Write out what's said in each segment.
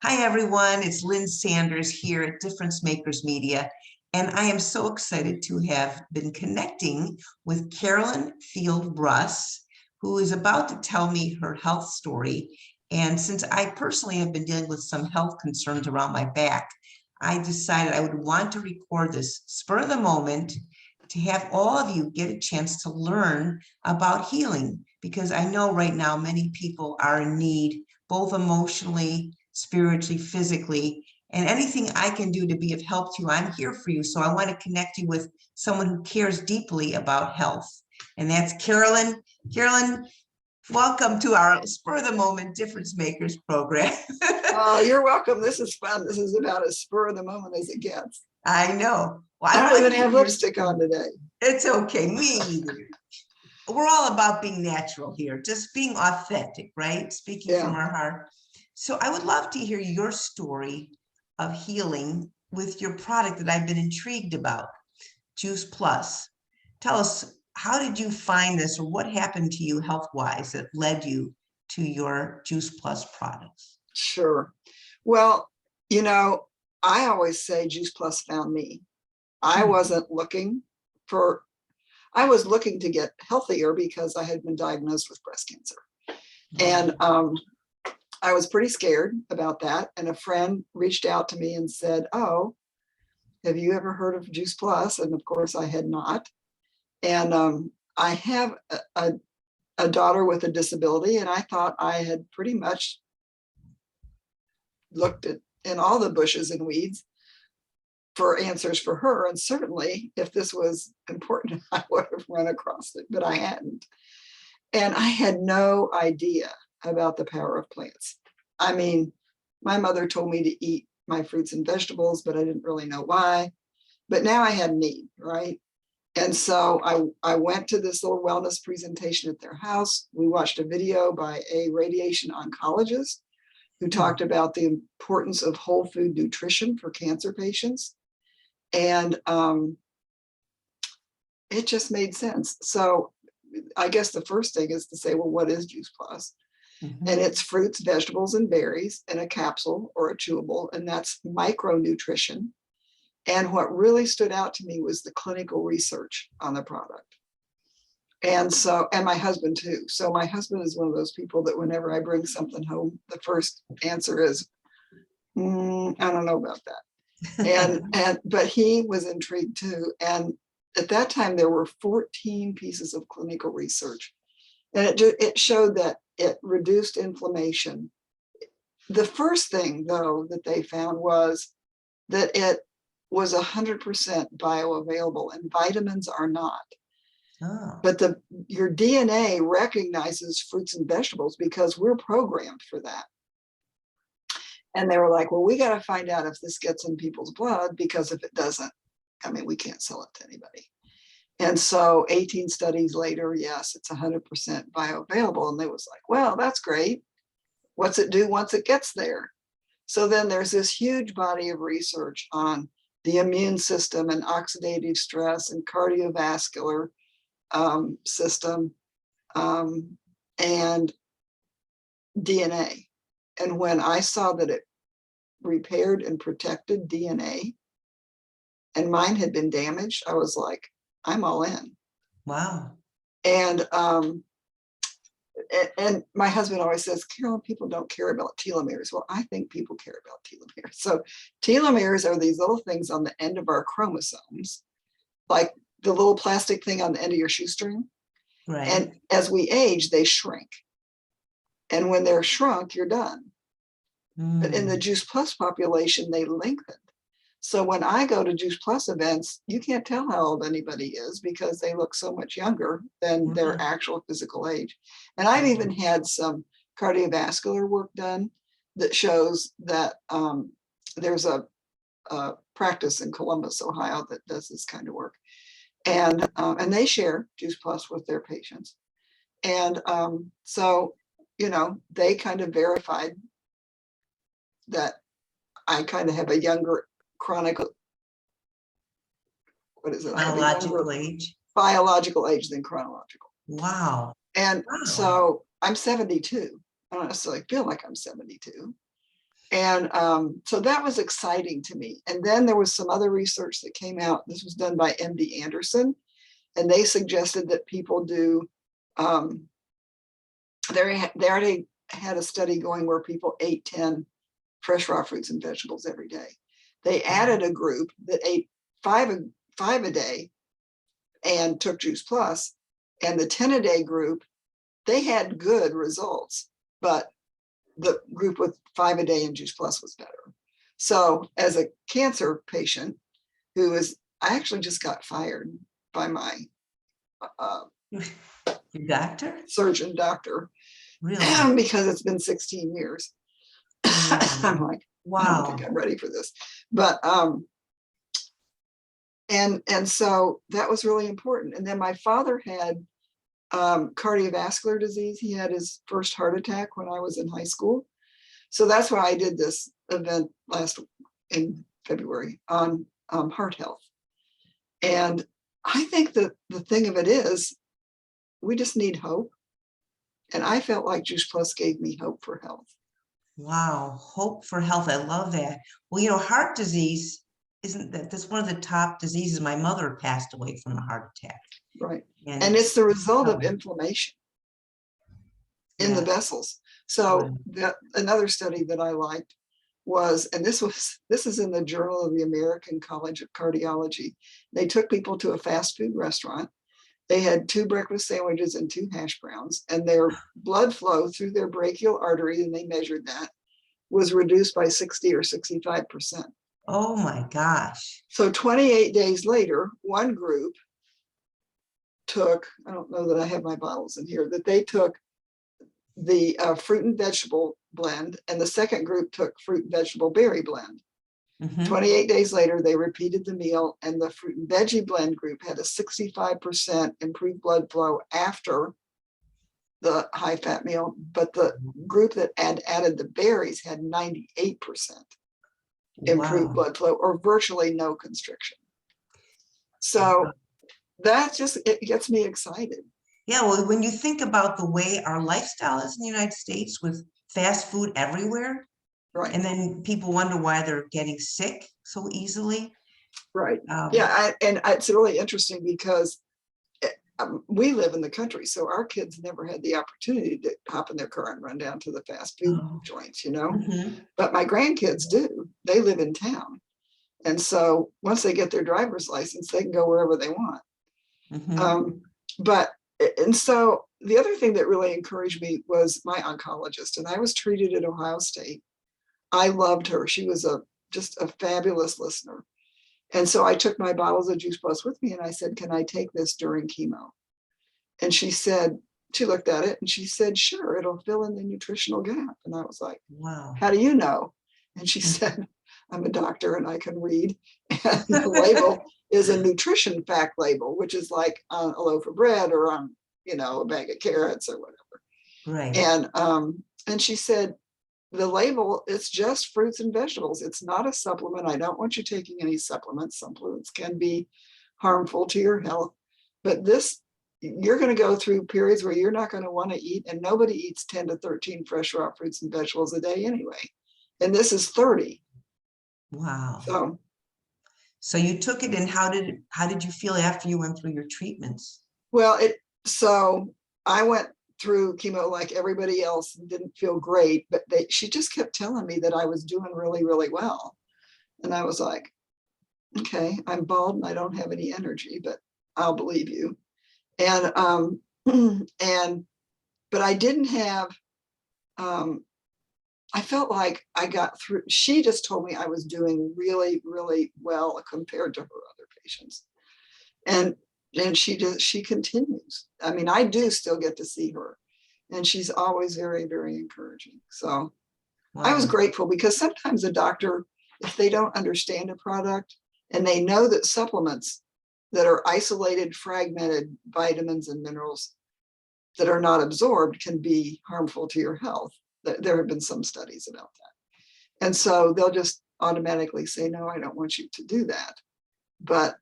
Hi, everyone. It's Lynn Sanders here at Difference Makers Media, and I am so excited to have been connecting with Carolyn Russ, who is about to tell me her health story. And since I personally have been dealing with some health concerns around my back, I decided I would want to record this spur of the moment to have all of you get a chance to learn about healing, because I know right now many people are in need, both emotionally, spiritually, physically, and anything I can do to be of help to you, I'm here for you. So I want to connect you with someone who cares deeply about health. And that's Carolyn. Carolyn, welcome to our Spur of the Moment Difference Makers program. You're welcome. This is fun. This is about as spur of the moment as it gets. I know. Well, I don't even have lipstick on today. It's okay. Me either. We're all about being natural here, just being authentic, right? Speaking from our heart. So I would love to hear your story of healing with your product that I've been intrigued about, Juice Plus. Tell us, how did you find this, or what happened to you health-wise that led you to your Juice Plus products? Sure. Well, I always say Juice Plus found me. I wasn't looking for, I was looking to get healthier because I had been diagnosed with breast cancer. And I was pretty scared about that. And a friend reached out to me and said, "Oh, have you ever heard of Juice Plus?" And of course I had not. And I have a daughter with a disability, and I thought I had pretty much looked in all the bushes and weeds for answers for her. And certainly if this was important, I would have run across it, but I hadn't. And I had no idea about the power of plants. I mean, my mother told me to eat my fruits and vegetables, but I didn't really know why. But now I had need, right? And so I went to this little wellness presentation at their house. We watched a video by a radiation oncologist who talked about the importance of whole food nutrition for cancer patients. And it just made sense. So I guess the first thing is to say, well, what is Juice Plus? And it's fruits, vegetables, and berries in a capsule or a chewable, and that's micronutrition. And what really stood out to me was the clinical research on the product. And so, and my husband too. So my husband is one of those people that whenever I bring something home, the first answer is, I don't know about that. But he was intrigued too. And at that time, there were 14 pieces of clinical research. And it showed that it reduced inflammation. The first thing, though, that they found was that it was 100% bioavailable, and vitamins are not. But your DNA recognizes fruits and vegetables because we're programmed for that. And they were like, well, we got to find out if this gets in people's blood, because if it doesn't, I mean, we can't sell it to anybody. And so 18 studies later, yes, it's 100% bioavailable. And they was like, well, that's great. What's it do once it gets there? So then there's this huge body of research on the immune system and oxidative stress and cardiovascular system and DNA. And when I saw that it repaired and protected DNA and mine had been damaged, I was like, I'm all in. Wow. And my husband always says, Carolyn, people don't care about telomeres. Well, I think people care about telomeres. So telomeres are these little things on the end of our chromosomes, like the little plastic thing on the end of your shoestring. Right. And as we age, they shrink. And when they're shrunk, you're done. But in the Juice Plus population, they lengthened. So when I go to Juice Plus events, you can't tell how old anybody is because they look so much younger than their actual physical age. And I've even had some cardiovascular work done that shows that there's a practice in Columbus, Ohio that does this kind of work. And they share Juice Plus with their patients. And so, they kind of verified that I kind of have a younger chronic, what is it? Biological age than chronological. Wow. And so I'm 72. I don't necessarily feel like I'm 72. And so that was exciting to me. And then there was some other research that came out. This was done by MD Anderson, and they suggested that people do, they already had a study going where people ate 10 fresh raw fruits and vegetables every day. They added a group that ate five a day and took Juice Plus, and the 10 a day group, they had good results, but the group with 5 a day and Juice Plus was better. So as a cancer patient who is, I actually just got fired by my Your doctor? surgeon doctor, Really? because it's been 16 years. I'm like, I don't think Wow. I'm ready for this. But and so that was really important. And then my father had cardiovascular disease. He had his first heart attack when I was in high school. So that's why I did this event in February on heart health. And I think that the thing of it is, we just need hope. And I felt like Juice Plus gave me hope for health. Wow. Hope for health. I love that. Well, you know, heart disease, that's one of the top diseases. My mother passed away from a heart attack. Right. And And it's the result of oh, inflammation in the yeah. vessels. So Right. another study that I liked was, and this is in the Journal of the American College of Cardiology. They took people to a fast food restaurant. They had 2 breakfast sandwiches and 2 hash browns, and their blood flow through their brachial artery, and they measured that, was reduced by 60 or 65%. Oh my gosh. So 28 days later, one group took, I don't know that I have my bottles in here, that they took the fruit and vegetable blend, and the second group took fruit and vegetable berry blend. Mhm. 28 days later, they repeated the meal, and the fruit and veggie blend group had a 65% improved blood flow after the high fat meal, but the group that added the berries had 98% improved Wow. blood flow or virtually no constriction. So that just, it gets me excited. Yeah, well, when you think about the way our lifestyle is in the United States with fast food everywhere, Right, and then people wonder why they're getting sick so easily. right. Um, Yeah, and it's really interesting because we live in the country, so our kids never had the opportunity to hop in their car and run down to the fast food oh, joints, you know. mhm, But my grandkids do. They live in town. And so once they get their driver's license, they can go wherever they want. mhm. Um, but, and so the other thing that really encouraged me was my oncologist, and I was treated at Ohio State. I loved her. She was just a fabulous listener. And so I took my bottles of Juice Plus with me, and I said, can I take this during chemo? And she said, she looked at it and she said, sure, it'll fill in the nutritional gap. And I was like, Wow. how do you know? And she said, I'm a doctor and I can read. And the label is a nutrition fact label, which is like on a loaf of bread or on, you know, a bag of carrots or whatever. Right. And she said, the label, it's just fruits and vegetables. It's not a supplement. I don't want you taking any supplements. Supplements can be harmful to your health, but this, you're going to go through periods where you're not going to want to eat, and nobody eats 10 to 13 fresh raw fruits and vegetables a day anyway. And this is 30. Wow. So, So you took it, and how did you feel after you went through your treatments? well, so I went through chemo like everybody else and didn't feel great, but she just kept telling me that I was doing really, really well. And I was like, okay, I'm bald and I don't have any energy, but I'll believe you. And but I didn't have, I felt like I got through. She just told me I was doing really, really well compared to her other patients. And she continues. I mean, I do still get to see her, and she's always very, very encouraging. So I was Wow. grateful, because sometimes a doctor, if they don't understand a product and they know that supplements that are isolated, fragmented vitamins and minerals that are not absorbed can be harmful to your health. There have been some studies about that. And so they'll just automatically say, no, I don't want you to do that. But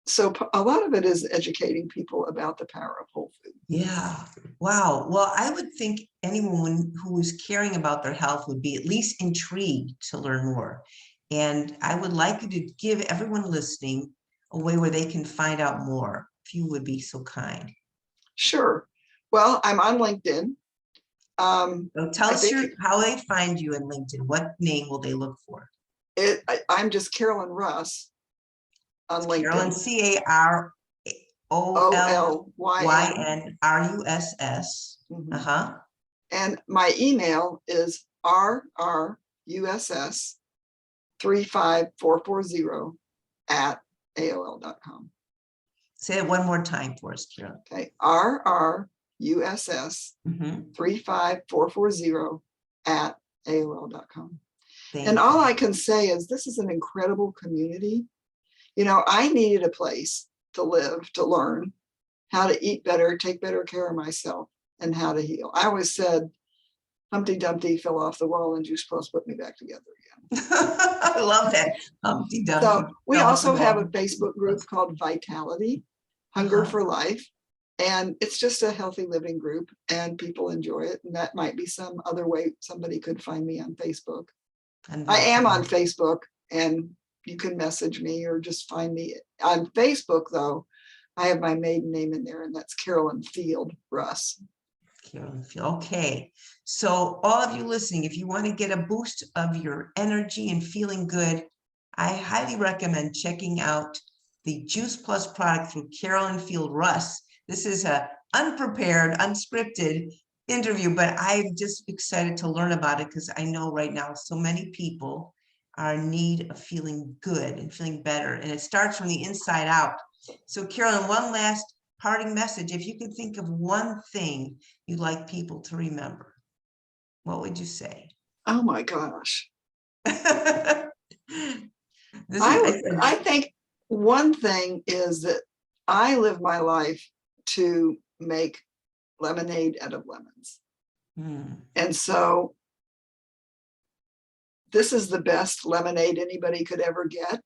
So a lot of it is educating people about the power of whole food. Yeah. Wow. Well, I would think anyone who is caring about their health would be at least intrigued to learn more. And I would like you to give everyone listening a way where they can find out more, if you would be so kind. Sure. Well, I'm on LinkedIn. So tell I us think how they find you in LinkedIn. What name will they look for? I'm just Carolyn Russ on Carolyn, LinkedIn. CarolynRuss. Mhm. Uh-huh. And my email is rruss35440@aol.com. Say it one more time for us, Carolyn. Okay, rruss35440@aol.com. And Thank all you. I can say is this is an incredible community. You know, I needed a place to live, to learn how to eat better, take better care of myself, and how to heal. I always said, Humpty Dumpty fell off the wall and Juice Plus put me back together again. I love that. Humpty Dumpty. So we fell off the also have a wall. Facebook group called Vitality, Hunger for Life. And it's just a healthy living group and people enjoy it. And that might be some other way somebody could find me on Facebook. I am on Facebook and you can message me or just find me on Facebook though. I have my maiden name in there and that's Carolyn Field Russ. Carolyn Field. Okay. So all of you listening, if you want to get a boost of your energy and feeling good, I highly recommend checking out the Juice Plus product through Carolyn Field Russ. This is a unprepared, unscripted interview, but I'm just excited to learn about it because I know right now so many people are in need of feeling good and feeling better. And it starts from the inside out. So Carolyn, one last parting message. If you could think of one thing you'd like people to remember, what would you say? Oh my gosh. This I think one thing is that I live my life to make lemonade out of lemons. And so this is the best lemonade anybody could ever get.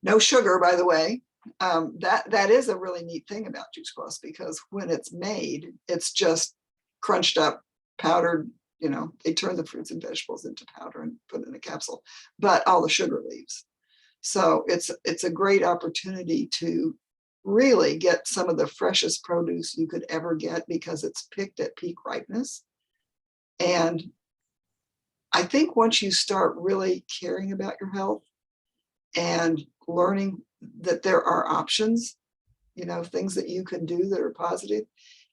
No sugar, by the way. That is a really neat thing about Juice Plus because when it's made, it's just crunched up, powdered, you know, they turn the fruits and vegetables into powder and put it in a capsule, but all the sugar leaves. So it's a great opportunity to really get some of the freshest produce you could ever get because it's picked at peak ripeness. And I think once you start really caring about your health and learning that there are options, you know, things that you can do that are positive.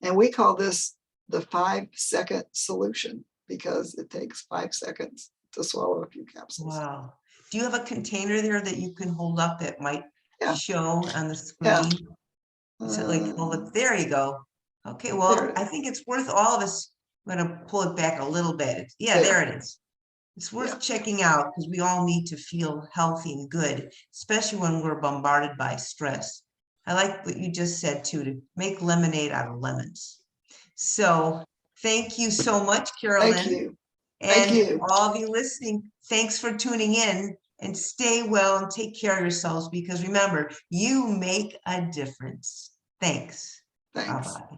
And we call this the 5-second solution because it takes 5 seconds to swallow a few capsules. Wow. Do you have a container there that you can hold up that might show on the Yeah. screen? Is it like, oh, there you go. Okay, well, I think it's worth all of us. I'm going to pull it back a little bit. Yeah, there it is. It's worth checking out because we all need to feel healthy and good, especially when we're bombarded by stress. I like what you just said too, to make lemonade out of lemons. So thank you so much, Carolyn. Thank you. And Thank you. all of you listening, thanks for tuning in and stay well and take care of yourselves because remember, you make a difference. Thanks. Thanks. Bye-bye.